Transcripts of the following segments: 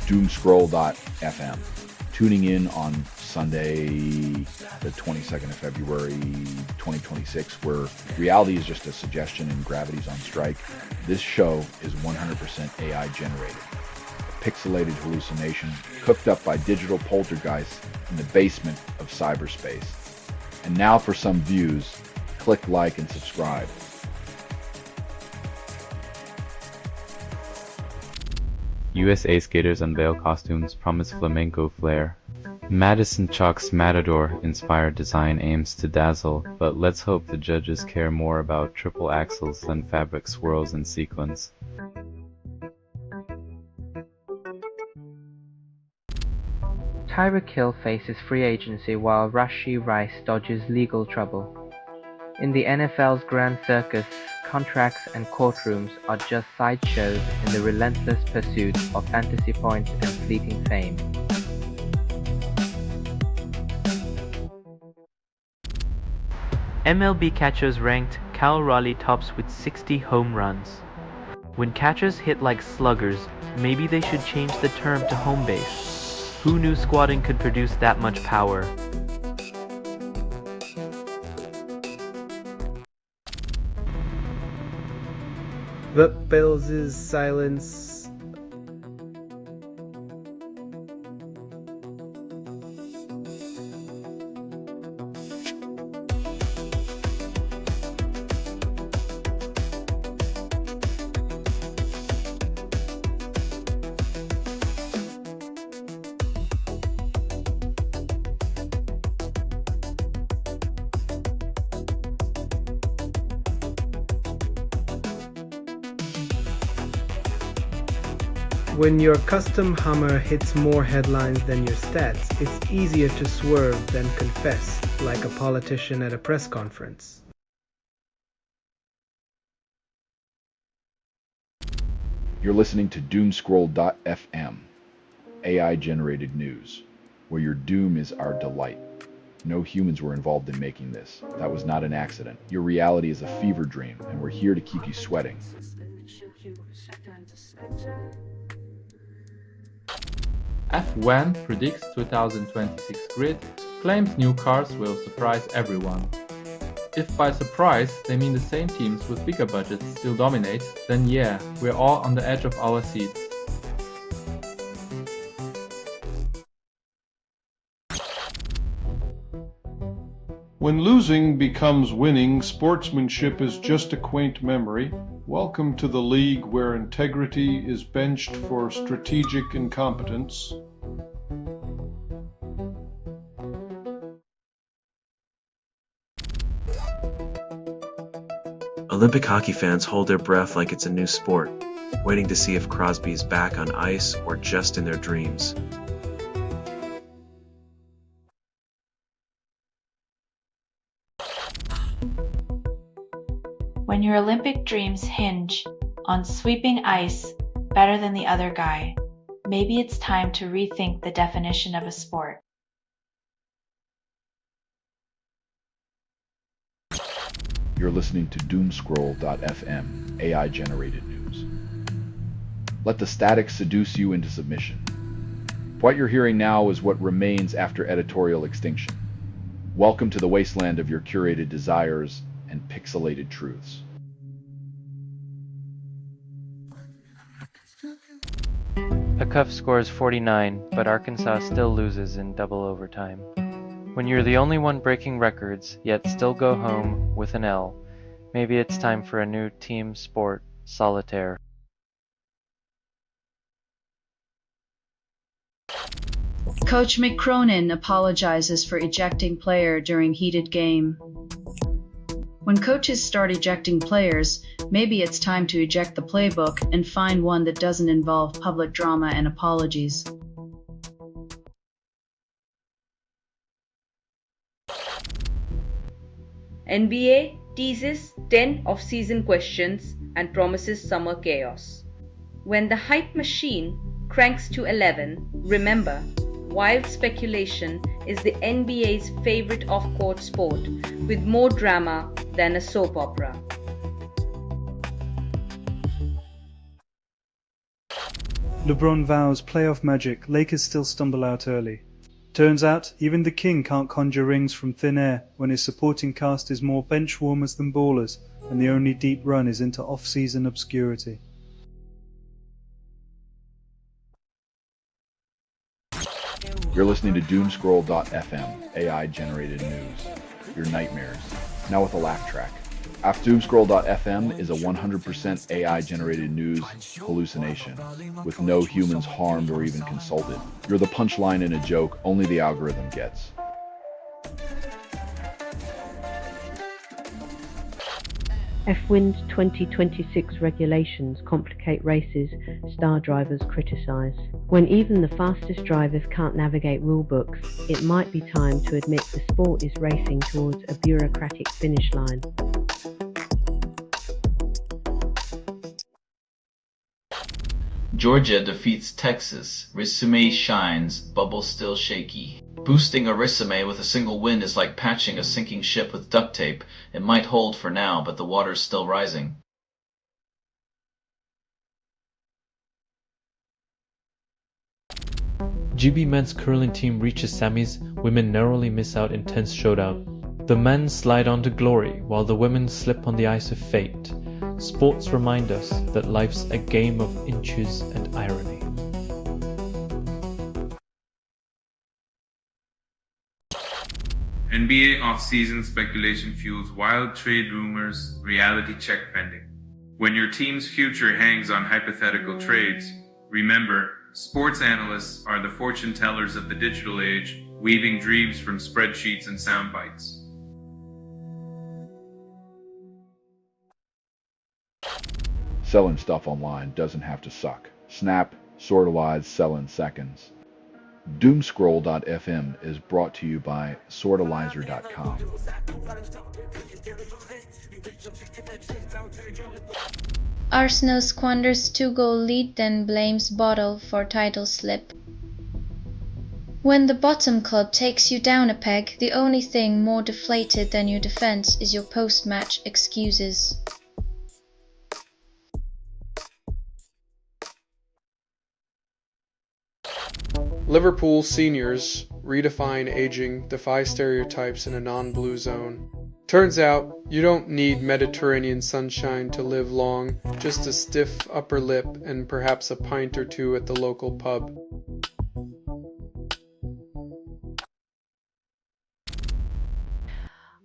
Doomscroll.fm. Tuning in on Sunday, the 22nd of February, 2026, where reality is just a suggestion and gravity's on strike. This show is 100% AI generated. A pixelated hallucination cooked up by digital poltergeists in the basement of cyberspace. And now for some views, click like and subscribe. USA skaters unveil costumes promise flamenco flair. Madison Chalk's Matador-inspired design aims to dazzle, but let's hope the judges care more about triple axles than fabric swirls and sequins. Tyreek faces free agency while Rashee Rice dodges legal trouble. In the NFL's Grand Circus, contracts and courtrooms are just sideshows in the relentless pursuit of fantasy points and fleeting fame. MLB catchers ranked Cal Raleigh tops with 60 home runs. When catchers hit like sluggers, maybe they should change the term to home base. Who knew squatting could produce that much power? The Bills' silence. When your custom Hummer hits more headlines than your stats, it's easier to swerve than confess, like a politician at a press conference. You're listening to Doomscroll.fm, AI-generated news, where your doom is our delight. No humans were involved in making this. That was not an accident. Your reality is a fever dream, and we're here to keep you sweating. F1 predicts 2026 grid, claims new cars will surprise everyone. If by surprise they mean the same teams with bigger budgets still dominate, then yeah, we're all on the edge of our seats. When losing becomes winning, sportsmanship is just a quaint memory. Welcome to the league where integrity is benched for strategic incompetence. Olympic hockey fans hold their breath like it's a new sport, waiting to see if Crosby is back on ice or just in their dreams. When your Olympic dreams hinge on sweeping ice better than the other guy, maybe it's time to rethink the definition of a sport. You're listening to Doomscroll.fm, AI-generated news. Let the static seduce you into submission. What you're hearing now is what remains after editorial extinction. Welcome to the wasteland of your curated desires and pixelated truths. A Cuff scores 49, but Arkansas still loses in double overtime. When you're the only one breaking records, yet still go home with an L, maybe it's time for a new team sport, Solitaire. Coach McCronin apologizes for ejecting player during heated game. When coaches start ejecting players, maybe it's time to eject the playbook and find one that doesn't involve public drama and apologies. NBA teases 10 off-season questions and promises summer chaos. When the hype machine cranks to 11, remember, wild speculation is the NBA's favorite off-court sport, with more drama than a soap opera. LeBron vows playoff magic, Lakers still stumble out early. Turns out, even the king can't conjure rings from thin air when his supporting cast is more bench warmers than ballers, and the only deep run is into off-season obscurity. You're listening to Doomscroll.fm, AI-generated news. Your nightmares, now with a laugh track. Doomscroll.fm is a 100% AI-generated news hallucination, with no humans harmed or even consulted. You're the punchline in a joke only the algorithm gets. F1's 2026 regulations complicate races, star drivers criticise. When even the fastest drivers can't navigate rulebooks, it might be time to admit the sport is racing towards a bureaucratic finish line. Georgia defeats Texas. Resume shines, bubble still shaky. Boosting a resume with a single win is like patching a sinking ship with duct tape. It might hold for now, but the water's still rising. GB men's curling team reaches semis, women narrowly miss out intense showdown. The men slide on to glory, while the women slip on the ice of fate. Sports remind us that life's a game of inches and irony. NBA off-season speculation fuels wild trade rumors, reality check pending. When your team's future hangs on hypothetical trades, remember, sports analysts are the fortune tellers of the digital age, weaving dreams from spreadsheets and sound bites. Selling stuff online doesn't have to suck. Snap, sortalize, sell in seconds. Doomscroll.fm is brought to you by sortalizer.com. Arsenal squanders 2-goal lead, then blames Bottle for title slip. When the bottom club takes you down a peg, the only thing more deflated than your defense is your post-match excuses. Liverpool seniors redefine aging, defy stereotypes in a non-blue zone. Turns out, you don't need Mediterranean sunshine to live long, just a stiff upper lip and perhaps a pint or two at the local pub.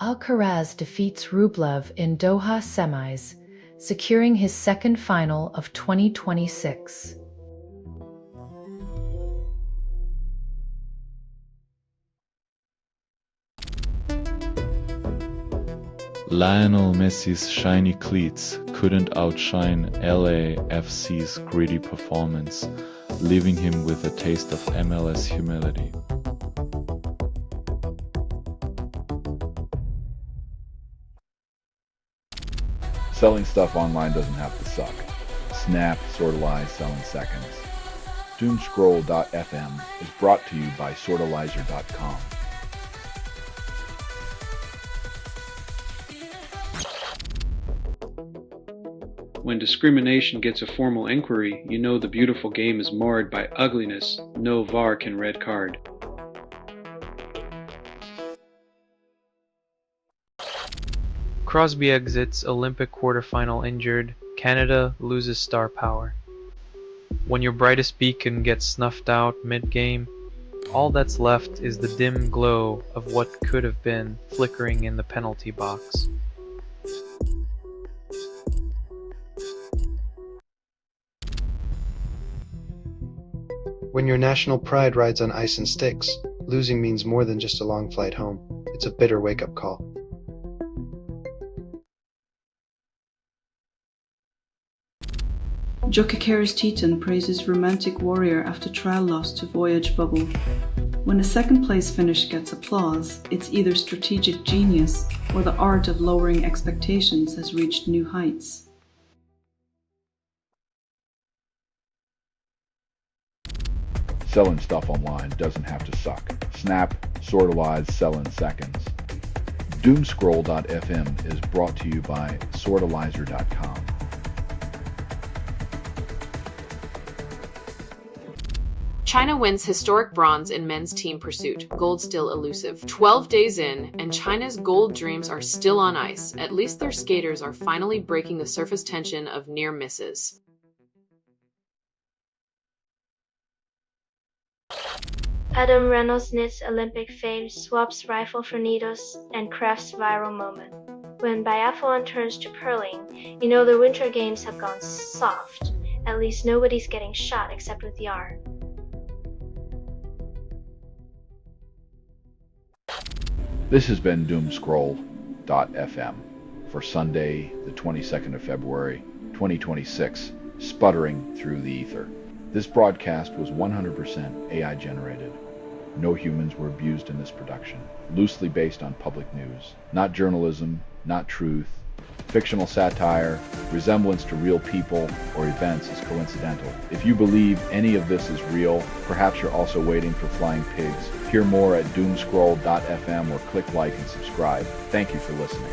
Alcaraz defeats Rublev in Doha semis, securing his second final of 2026. Lionel Messi's shiny cleats couldn't outshine LAFC's gritty performance, leaving him with a taste of MLS humility. Selling stuff online doesn't have to suck. Snap, sortalize, sell in seconds. Doomscroll.fm is brought to you by sortalizer.com. When discrimination gets a formal inquiry, you know the beautiful game is marred by ugliness. No VAR can red card. Crosby exits Olympic quarterfinal injured. Canada loses star power. When your brightest beacon gets snuffed out mid-game, all that's left is the dim glow of what could have been flickering in the penalty box. When your national pride rides on ice and sticks, losing means more than just a long flight home. It's a bitter wake-up call. Jokikeris Teton praises Romantic Warrior after trial loss to Voyage Bubble. When a second place finish gets applause, it's either strategic genius or the art of lowering expectations has reached new heights. Selling stuff online doesn't have to suck. Snap, sortalize, sell in seconds. Doomscroll.fm is brought to you by sortalizer.com. China wins historic bronze in men's team pursuit, gold still elusive. 12 days in, and China's gold dreams are still on ice. At least their skaters are finally breaking the surface tension of near misses. Adam Reynolds knits Olympic fame, swaps rifle for needles, and crafts viral moment. When biathlon turns to curling, you know the Winter Games have gone soft. At least nobody's getting shot except with yar. This has been Doomscroll.fm for Sunday, the 22nd of February, 2026, sputtering through the ether. This broadcast was 100% AI generated. No humans were abused in this production. Loosely based on public news. Not journalism, not truth. Fictional satire, resemblance to real people or events is coincidental. If you believe any of this is real, perhaps you're also waiting for flying pigs. Hear more at Doomscroll.fm or click like and subscribe. Thank you for listening.